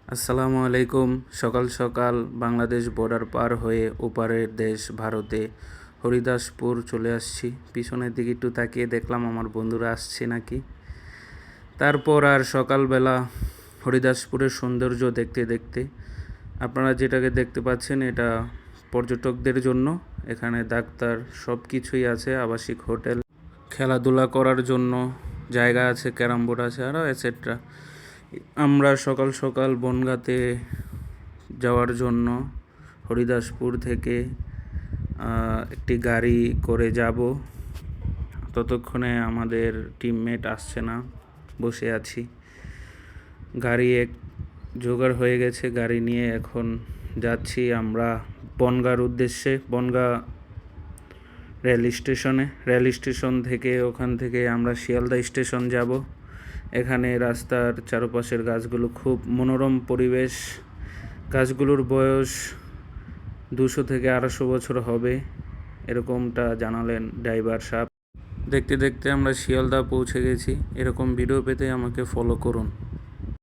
আসসালামু আলাইকুম। সকাল সকাল বাংলাদেশ বর্ডার পার হয়ে ওপারের দেশ ভারতে হরিদাসপুর চলে আসছি। পিছনের দিকে একটু তাকিয়ে দেখলাম আমার বন্ধুরা আসছে নাকি। তারপর আর সকালবেলা হরিদাসপুরের সৌন্দর্য দেখতে দেখতে আপনারা যেটাকে দেখতে পাচ্ছেন এটা পর্যটকদের জন্য। এখানে ডাক্তার সব কিছুই আছে, আবাসিক হোটেল, খেলাধুলা করার জন্য জায়গা আছে, ক্যারাম বোর্ড আছে আরও এটসেট্রা। আমরা সকাল সকাল বনগাঁতে যাওয়ার জন্য হরিদাসপুর থেকে একটি গাড়ি করে যাব। ততক্ষণে আমাদের টিমমেট আসছে না, বসে আছি। গাড়ি এক জোগাড় হয়ে গেছে, গাড়ি নিয়ে এখন যাচ্ছি আমরা বনগাঁর উদ্দেশ্যে। বনগাঁ রেল স্টেশন থেকে ওখান থেকে আমরা শিয়ালদা স্টেশন যাব। এখানে রাস্তার চারপাশের গাছগুলো খুব মনোরম পরিবেশ। গাছগুলোর বয়স 200 থেকে 250 বছর হবে, এরকমটা জানালেন ড্রাইভার সাহেব। দেখতে দেখতে আমরা শিয়ালদা পৌঁছে গেছি। এরকম ভিডিও পেতে আমাকে ফলো করুন।